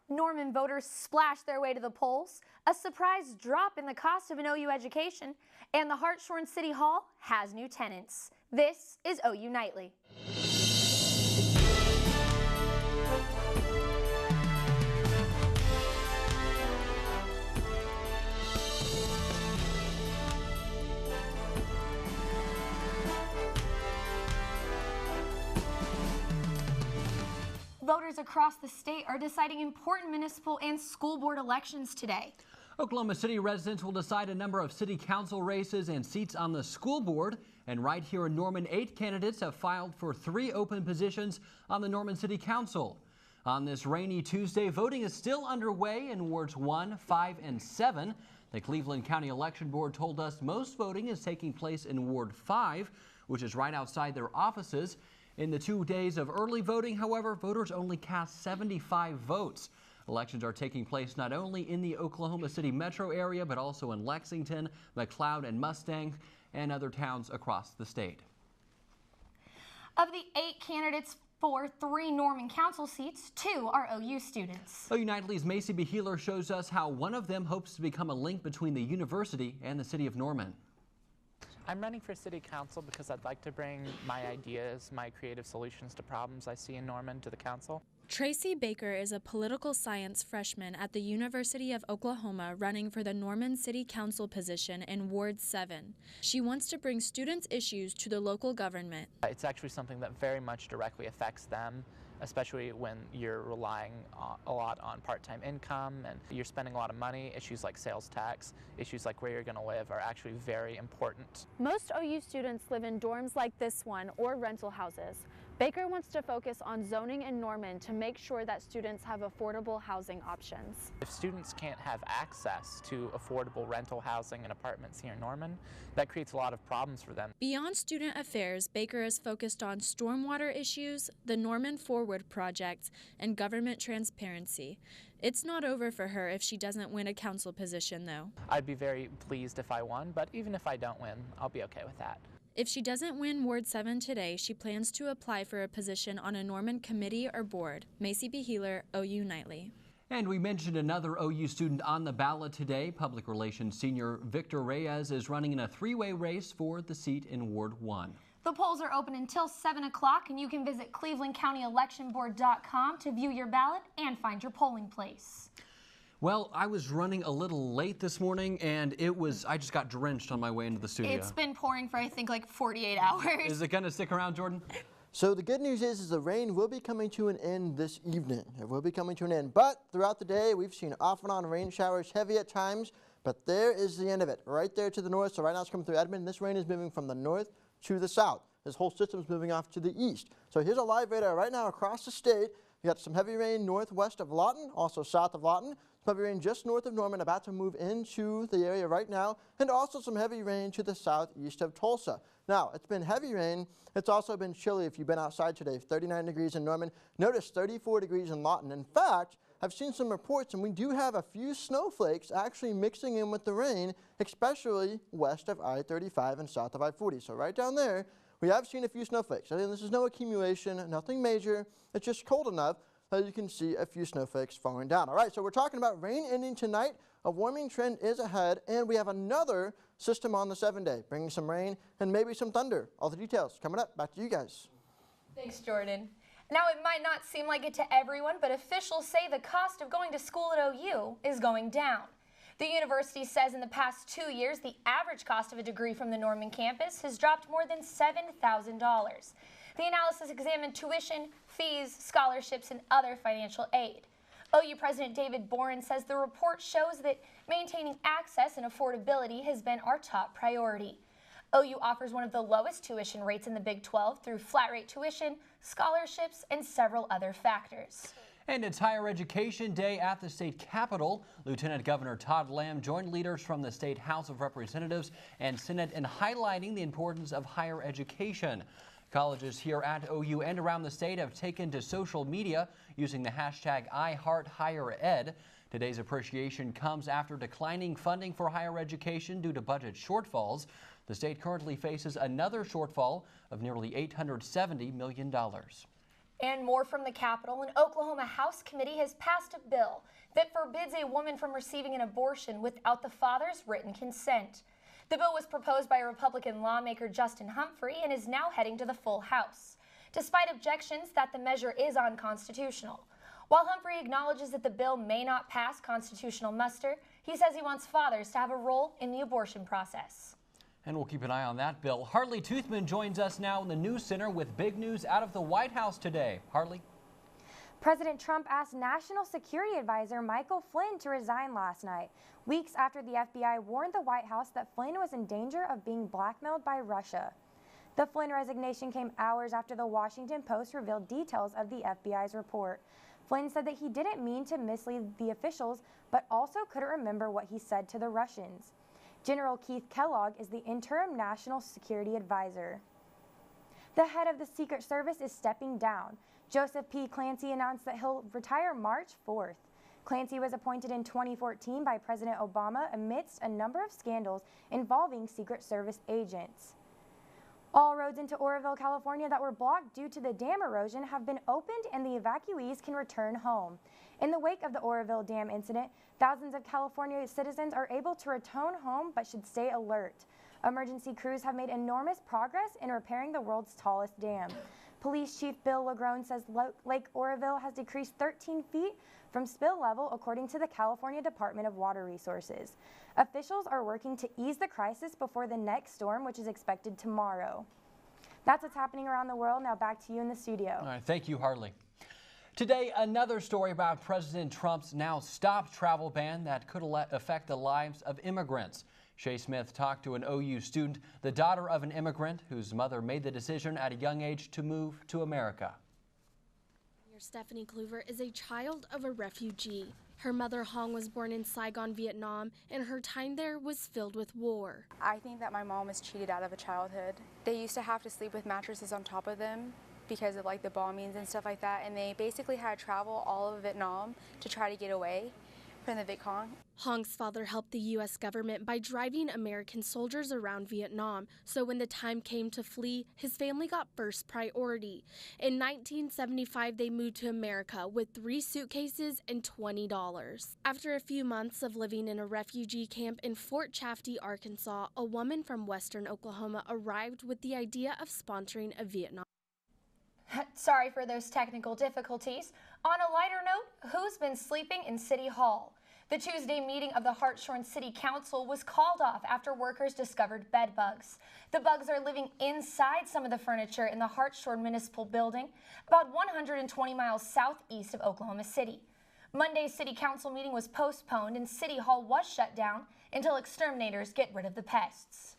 Norman voters splashed their way to the polls, a surprise drop in the cost of an OU education, and the Hartshorn City Hall has new tenants. This is OU Nightly. Voters across the state are deciding important municipal and school board elections today. Oklahoma City residents will decide a number of city council races and seats on the school board. And right here in Norman, 8 candidates have filed for 3 open positions on the Norman City Council. On this rainy Tuesday, voting is still underway in wards 1, 5, and 7. The Cleveland County Election Board told us most voting is taking place in Ward 5, which is right outside their offices. In the 2 days of early voting, however, voters only cast 75 votes. Elections are taking place not only in the Oklahoma City metro area, but also in Lexington, McLeod, and Mustang, and other towns across the state. Of the 8 candidates for 3 Norman Council seats, 2 are OU students. OU Nightly's Macy B. Healer shows us how one of them hopes to become a link between the university and the city of Norman. I'm running for city council because I'd like to bring my ideas, my creative solutions to problems I see in Norman to the council. Tracy Baker is a political science freshman at the University of Oklahoma running for the Norman City Council position in Ward 7. She wants to bring students' issues to the local government. It's actually something that very much directly affects them, especially when you're relying a lot on part-time income and you're spending a lot of money. Issues like sales tax, issues like where you're going to live are actually very important. Most OU students live in dorms like this one or rental houses. Baker wants to focus on zoning in Norman to make sure that students have affordable housing options. If students can't have access to affordable rental housing and apartments here in Norman, that creates a lot of problems for them. Beyond student affairs, Baker is focused on stormwater issues, the Norman Forward project, and government transparency. It's not over for her if she doesn't win a council position, though. I'd be very pleased if I won, but even if I don't win, I'll be okay with that. If she doesn't win Ward 7 today, she plans to apply for a position on a Norman committee or board. Macy B. Healer, OU Nightly. And we mentioned another OU student on the ballot today. Public relations senior Victor Reyes is running in a 3-way race for the seat in Ward 1. The polls are open until 7 o'clock, and you can visit clevelandcountyelectionboard.com to view your ballot and find your polling place. Well, I was running a little late this morning, and I just got drenched on my way into the studio. It's been pouring for, I think, like 48 hours. Is it going to stick around, Jordan? So the good news is the rain will be coming to an end this evening. It will be coming to an end. But throughout the day, we've seen off and on rain showers, heavy at times. But there is the end of it, right there to the north. So right now it's coming through Edmond. This rain is moving from the north to the south. This whole system is moving off to the east. So here's a live radar right now across the state. You got some heavy rain northwest of Lawton, also south of Lawton. Heavy rain just north of Norman, about to move into the area right now, and also some heavy rain to the southeast of Tulsa. Now, it's been heavy rain. It's also been chilly if you've been outside today. 39 degrees in Norman. Notice 34 degrees in Lawton. In fact, I've seen some reports, and we do have a few snowflakes actually mixing in with the rain, especially west of I-35 and south of I-40. So right down there, we have seen a few snowflakes. I mean, this is no accumulation, nothing major. It's just cold enough that you can see a few snowflakes falling down. All right, so we're talking about rain ending tonight. A warming trend is ahead, and we have another system on the 7-day, bringing some rain and maybe some thunder. All the details coming up. Back to you guys. Thanks, Jordan. Now, it might not seem like it to everyone, but officials say the cost of going to school at OU is going down. The university says in the past 2 years, the average cost of a degree from the Norman campus has dropped more than $7,000. The analysis examined tuition, fees, scholarships, and other financial aid. OU President David Boren says the report shows that maintaining access and affordability has been our top priority. OU offers one of the lowest tuition rates in the Big 12 through flat rate tuition, scholarships, and several other factors. And it's Higher Education Day at the state capitol. Lieutenant Governor Todd Lamb joined leaders from the State House of Representatives and Senate in highlighting the importance of higher education. Colleges here at OU and around the state have taken to social media using the hashtag #IHeartHigherEd. Today's appreciation comes after declining funding for higher education due to budget shortfalls. The state currently faces another shortfall of nearly $870 million. And more from the Capitol, an Oklahoma House committee has passed a bill that forbids a woman from receiving an abortion without the father's written consent. The bill was proposed by Republican lawmaker Justin Humphrey and is now heading to the full House, despite objections that the measure is unconstitutional. While Humphrey acknowledges that the bill may not pass constitutional muster, he says he wants fathers to have a role in the abortion process. And we'll keep an eye on that bill. Hartley Toothman joins us now in the News Center with big news out of the White House today. Hartley? President Trump asked National Security Advisor Michael Flynn to resign last night, weeks after the FBI warned the White House that Flynn was in danger of being blackmailed by Russia. The Flynn resignation came hours after the Washington Post revealed details of the FBI's report. Flynn said that he didn't mean to mislead the officials, but also couldn't remember what he said to the Russians. General Keith Kellogg is the interim National Security Advisor. The head of the Secret Service is stepping down. Joseph P. Clancy announced that he'll retire March 4th. Clancy was appointed in 2014 by President Obama amidst a number of scandals involving Secret Service agents. All roads into Oroville, California that were blocked due to the dam erosion have been opened and the evacuees can return home. In the wake of the Oroville Dam incident, thousands of California citizens are able to return home but should stay alert. Emergency crews have made enormous progress in repairing the world's tallest dam. Police Chief Bill Lagrone says Lake Oroville has decreased 13 feet from spill level according to the California Department of Water Resources. Officials are working to ease the crisis before the next storm, which is expected tomorrow. That's what's happening around the world. Now back to you in the studio. All right, thank you, Hartley. Today, another story about President Trump's now stop travel ban that could affect the lives of immigrants. Shay Smith talked to an OU student, the daughter of an immigrant whose mother made the decision at a young age to move to America. Stephanie Kluver is a child of a refugee. Her mother Hong was born in Saigon, Vietnam, and her time there was filled with war. I think that my mom was cheated out of a childhood. They used to have to sleep with mattresses on top of them because of like the bombings and stuff like that, and they basically had to travel all of Vietnam to try to get away from the Viet Cong. Hong's father helped the U.S. government by driving American soldiers around Vietnam, so when the time came to flee, his family got first priority. In 1975, they moved to America with 3 suitcases and $20. After a few months of living in a refugee camp in Fort Chaffee, Arkansas, a woman from western Oklahoma arrived with the idea of sponsoring a Vietnam. Sorry for those technical difficulties. On a lighter note, who's been sleeping in City Hall? The Tuesday meeting of the Hartshorn City Council was called off after workers discovered bed bugs. The bugs are living inside some of the furniture in the Hartshorn Municipal Building, about 120 miles southeast of Oklahoma City. Monday's City Council meeting was postponed and City Hall was shut down until exterminators get rid of the pests.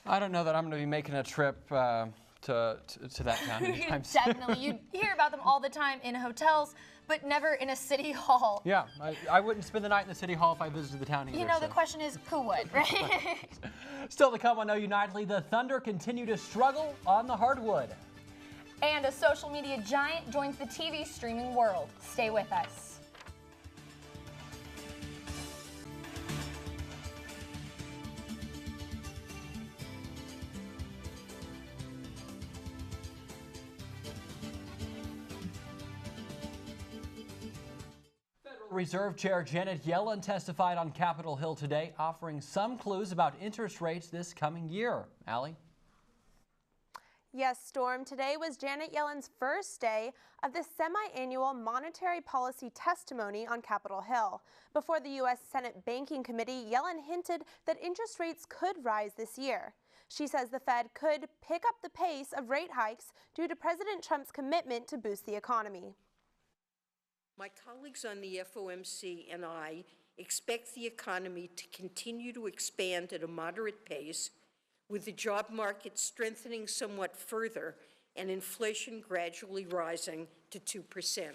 I don't know that I'm going to be making a trip to that town anytime soon. Definitely. You hear about them all the time in hotels, but never in a city hall. Yeah, I wouldn't spend the night in the city hall if I visited the town either. You know, the question is, who would, right? Still to come on OU Nightly, the Thunder continue to struggle on the hardwood. And a social media giant joins the TV streaming world. Stay with us. Reserve Chair Janet Yellen testified on Capitol Hill today, offering some clues about interest rates this coming year. Allie? Yes, Storm. Today was Janet Yellen's first day of the semi-annual monetary policy testimony on Capitol Hill. Before the U.S. Senate Banking Committee, Yellen hinted that interest rates could rise this year. She says the Fed could pick up the pace of rate hikes due to President Trump's commitment to boost the economy. My colleagues on the FOMC and I expect the economy to continue to expand at a moderate pace, with the job market strengthening somewhat further and inflation gradually rising to 2%.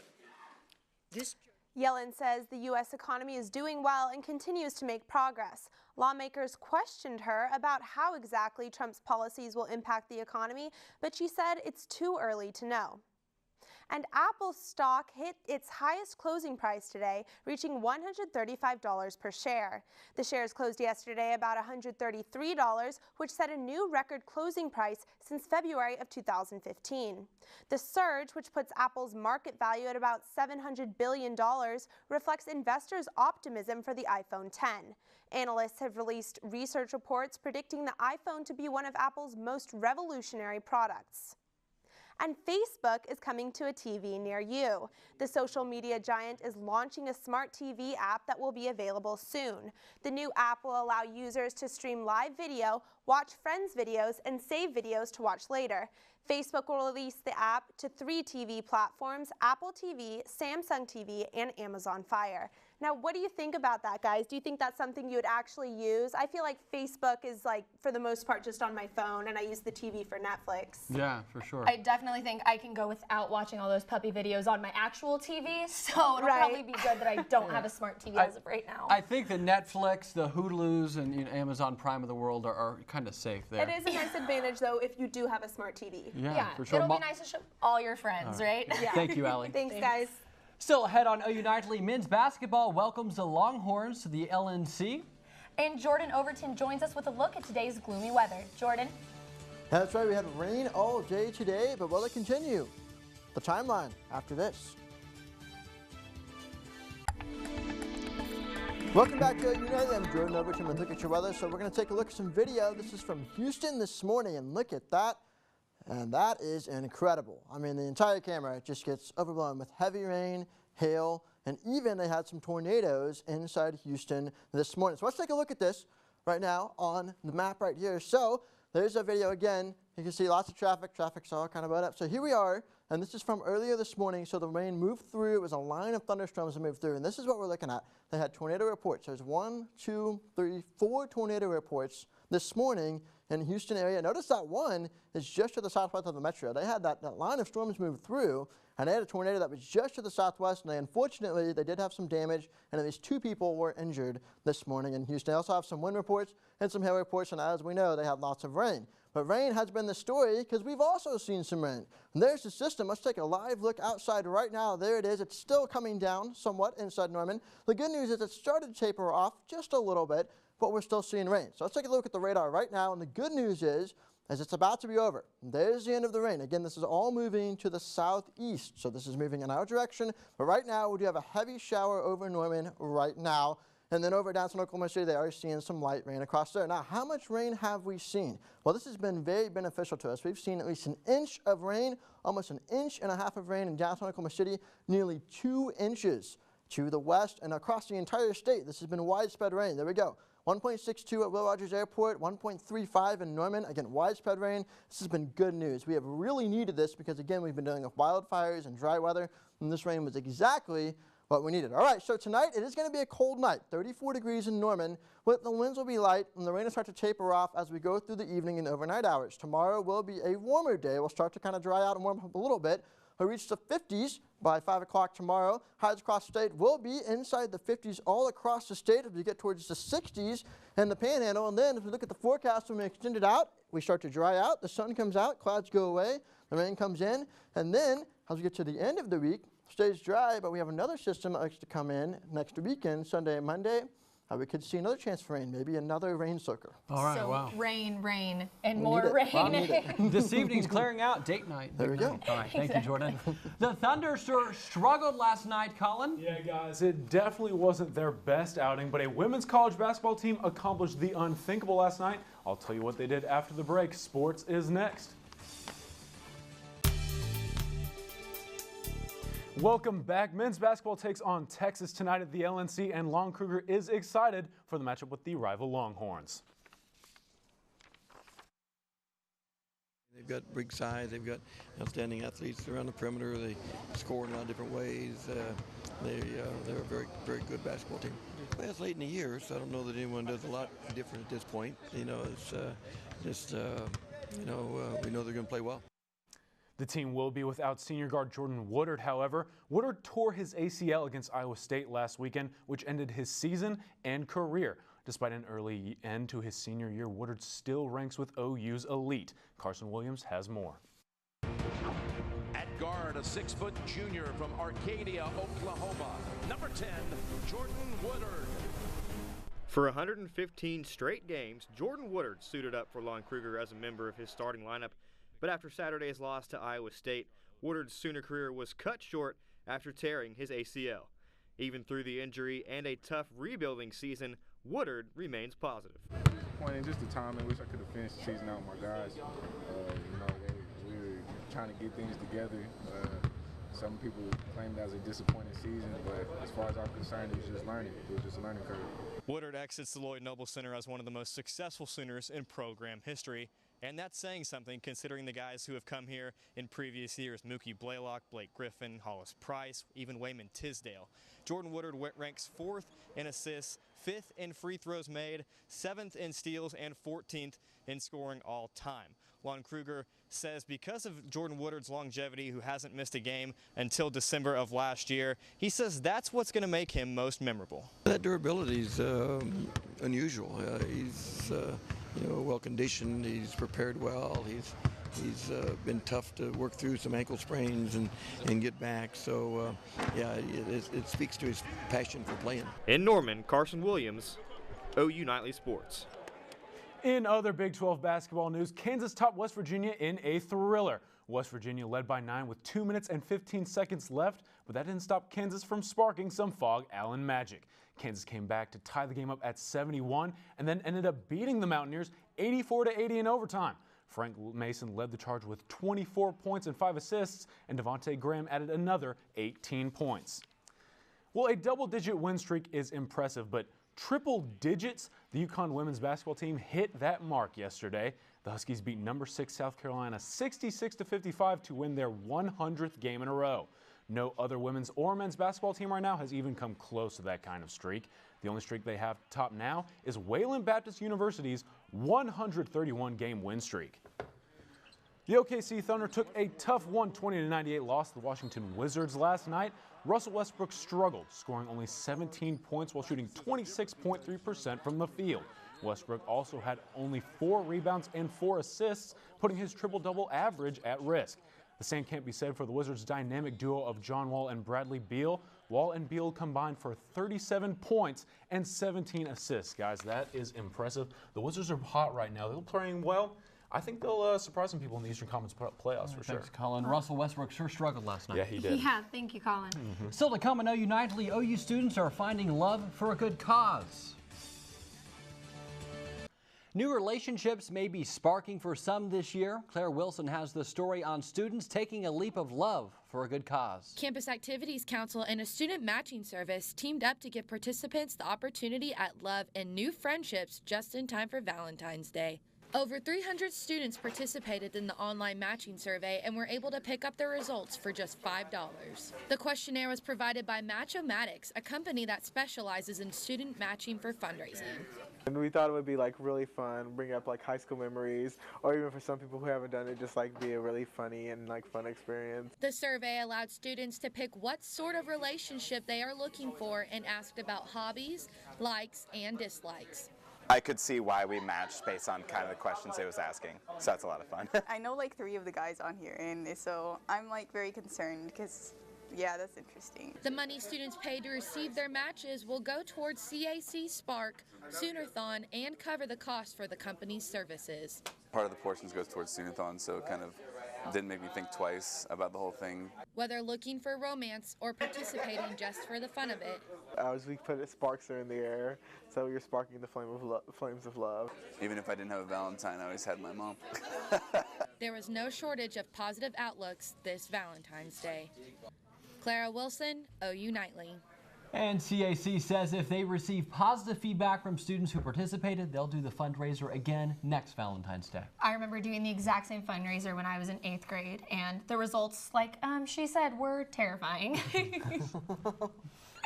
Yellen says the U.S. economy is doing well and continues to make progress. Lawmakers questioned her about how exactly Trump's policies will impact the economy, but she said it's too early to know. And Apple stock hit its highest closing price today, reaching $135 per share. The shares closed yesterday about $133, which set a new record closing price since February of 2015. The surge, which puts Apple's market value at about $700 billion, reflects investors' optimism for the iPhone 10. Analysts have released research reports predicting the iPhone to be one of Apple's most revolutionary products. And Facebook is coming to a TV near you. The social media giant is launching a smart TV app that will be available soon. The new app will allow users to stream live video, watch friends' videos, and save videos to watch later. Facebook will release the app to 3 TV platforms: Apple TV, Samsung TV, and Amazon Fire. Now, what do you think about that, guys? Do you think that's something you would actually use? I feel like Facebook is, like, for the most part, just on my phone, and I use the TV for Netflix. Yeah, for sure. I definitely think I can go without watching all those puppy videos on my actual TV, so it'll probably be good that I don't have a smart TV as of right now. I think the Netflix, the Hulus, and Amazon Prime of the world are kind of safe there. It is a nice advantage, though, if you do have a smart TV. Yeah, for sure. It'll be nice to show all your friends, right? Yeah. Thank you, Allie. Thanks, guys. Still ahead on OU Nightly, men's basketball welcomes the Longhorns to the LNC. And Jordan Overton joins us with a look at today's gloomy weather. Jordan? That's right, we had rain all day today, but will it continue? The timeline after this. Welcome back to OU Nightly. I'm Jordan Overton with Look at Your Weather. So we're going to take a look at some video. This is from Houston this morning, and look at that. And that is incredible. I mean, the entire camera just gets overblown with heavy rain, hail, and even they had some tornadoes inside Houston this morning. So let's take a look at this right now on the map right here. So there's a video again. You can see lots of traffic. Traffic's all kind of butt up. So here we are, and this is from earlier this morning. So the rain moved through. It was a line of thunderstorms that moved through, and this is what we're looking at. They had tornado reports. There's 1, 2, 3, 4 tornado reports this morning in the Houston area. Notice that one is just to the southwest of the metro. They had that line of storms move through, and they had a tornado that was just to the southwest, and unfortunately, they did have some damage, and at least 2 people were injured this morning in Houston. They also have some wind reports and some hail reports, and as we know, they had lots of rain. But rain has been the story because we've also seen some rain. And there's the system. Let's take a live look outside right now. There it is. It's still coming down somewhat inside Norman. The good news is it started to taper off just a little bit, but we're still seeing rain. So let's take a look at the radar right now, and the good news is it's about to be over. There's the end of the rain. Again, this is all moving to the southeast, so this is moving in our direction. But right now, we do have a heavy shower over Norman right now. And then over downtown Oklahoma City, they are seeing some light rain across there. Now, how much rain have we seen? Well, this has been very beneficial to us. We've seen at least 1 inch of rain, almost 1.5 inches of rain in downtown Oklahoma City, nearly 2 inches to the west and across the entire state. This has been widespread rain. There we go. 1.62 at Will Rogers Airport, 1.35 in Norman. Again, widespread rain. This has been good news. We have really needed this because, again, we've been dealing with wildfires and dry weather, and this rain was exactly what we needed. All right, so tonight it is going to be a cold night, 34 degrees in Norman, but the winds will be light and the rain will start to taper off as we go through the evening and overnight hours. Tomorrow will be a warmer day. We'll start to kind of dry out and warm up a little bit. We'll reach the 50s by 5 o'clock tomorrow. Highs across the state will be inside the 50s all across the state as we get towards the 60s and the Panhandle. And then if we look at the forecast, when we extend it out, we start to dry out. The sun comes out, clouds go away, the rain comes in, and then as we get to the end of the week, stays dry, but we have another system that likes to come in next weekend, Sunday and Monday. We could see another chance for rain, maybe another rain soaker. All right, so wow. rain, and more rain. This evening's clearing out, date night. There we go. All right, thank you, Jordan. The Thunder struggled last night, Colin. Yeah, guys, it definitely wasn't their best outing, but a women's college basketball team accomplished the unthinkable last night. I'll tell you what they did after the break. Sports is next. Welcome back. Men's basketball takes on Texas tonight at the LNC, and Lon Kruger is excited for the matchup with the rival Longhorns. They've got big size. They've got outstanding athletes around the perimeter. They score in a lot of different ways. They're a very, very good basketball team. Well, it's late in the year, so I don't know that anyone does a lot different at this point. You know, it's we know they're going to play well. The team will be without senior guard Jordan Woodard, however. Woodard tore his ACL against Iowa State last weekend, which ended his season and career. Despite an early end to his senior year, Woodard still ranks with OU's elite. Carson Williams has more. guard, a 6-foot junior from Arcadia, Oklahoma. Number 10, Jordan Woodard. For 115 straight games, Jordan Woodard suited up for Lon Kruger as a member of his starting lineup. But after Saturday's loss to Iowa State, Woodard's Sooner career was cut short after tearing his ACL. Even through the injury and a tough rebuilding season, Woodard remains positive. Disappointing, just the time in which I could have finished the season out with my guys. We were trying to get things together. Some people claim that as a disappointing season, but as far as I'm concerned, it was just learning. It was just a learning curve. Woodard exits the Lloyd Noble Center as one of the most successful Sooners in program history. And that's saying something considering the guys who have come here in previous years: Mookie Blaylock, Blake Griffin, Hollis Price, even Wayman Tisdale. Jordan Woodard ranks 4th in assists, 5th in free throws made, 7th in steals, and 14th in scoring all time. Lon Kruger says because of Jordan Woodard's longevity, who hasn't missed a game until December of last year, he says that's what's going to make him most memorable. That durability is unusual. He's well conditioned. He's prepared well. He's been tough to work through some ankle sprains and get back. So it speaks to his passion for playing. In Norman, Carson Williams, OU Nightly Sports. In other Big 12 basketball news, Kansas topped West Virginia in a thriller. West Virginia led by 9 with 2 minutes and 15 seconds left, but that didn't stop Kansas from sparking some Fog Allen magic. Kansas came back to tie the game up at 71 and then ended up beating the Mountaineers 84-80 in overtime. Frank Mason led the charge with 24 points and 5 assists, and Devontae Graham added another 18 points. Well, a double-digit win streak is impressive, but triple digits? The UConn women's basketball team hit that mark yesterday. The Huskies beat number 6 South Carolina 66-55 to win their 100th game in a row. No other women's or men's basketball team right now has even come close to that kind of streak. The only streak they have top now is Wayland Baptist University's 131-game win streak. The OKC Thunder took a tough 120-98 loss to the Washington Wizards last night. Russell Westbrook struggled, scoring only 17 points while shooting 26.3% from the field. Westbrook also had only 4 rebounds and 4 assists, putting his triple-double average at risk. The same can't be said for the Wizards' dynamic duo of John Wall and Bradley Beal. Wall and Beal combined for 37 points and 17 assists. Guys, that is impressive. The Wizards are hot right now. They're playing well. I think they'll surprise some people in the Eastern Conference playoffs for sure. Thanks, Colin. Russell Westbrook sure struggled last night. Yeah, he did. Yeah, thank you, Colin. Still to come on OU Nightly, OU students are finding love for a good cause. New relationships may be sparking for some this year. Claire Wilson has the story on students taking a leap of love for a good cause. Campus Activities Council and a student matching service teamed up to give participants the opportunity at love and new friendships just in time for Valentine's Day. Over 300 students participated in the online matching survey and were able to pick up their results for just $5. The questionnaire was provided by Match-O-Matics, a company that specializes in student matching for fundraising. And we thought it would be really fun, bring up high school memories, or even for some people who haven't done it, just be a really funny and fun experience. The survey allowed students to pick what sort of relationship they are looking for and asked about hobbies, likes, and dislikes. I could see why we matched based on kind of the questions it was asking, so that's a lot of fun. I know 3 of the guys on here, and so I'm very concerned because, yeah, that's interesting. The money students paid to receive their matches will go towards CAC Spark, Soonerthon, and cover the cost for the company's services. Part of the portions goes towards Soonerthon, so it kind of didn't make me think twice about the whole thing. Whether looking for romance or participating just for the fun of it. As we put it, sparks are in the air, so you're sparking the flames of love. Even if I didn't have a Valentine, I always had my mom. There was no shortage of positive outlooks this Valentine's Day. Clara Wilson, OU Nightly. And CAC says if they receive positive feedback from students who participated, they'll do the fundraiser again next Valentine's Day. I remember doing the exact same fundraiser when I was in 8th grade, and the results, she said, were terrifying.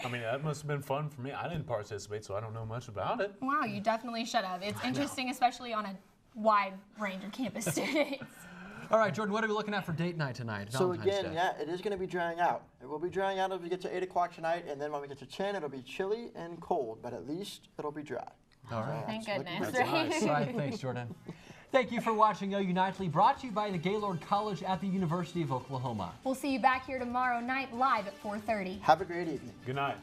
I mean, that must have been fun for me. I didn't participate, so I don't know much about it. Wow, you definitely should have. It's interesting, especially on a wide range of campus students. All right, Jordan, what are we looking at for date night tonight? So again, yeah, it is going to be drying out. It will be drying out as we get to 8 o'clock tonight, and then when we get to 10, it'll be chilly and cold, but at least it'll be dry. All right. Thank goodness. That's nice. All right, thanks, Jordan. Thank you for watching OU Nightly, brought to you by the Gaylord College at the University of Oklahoma. We'll see you back here tomorrow night live at 4:30. Have a great evening. Good night.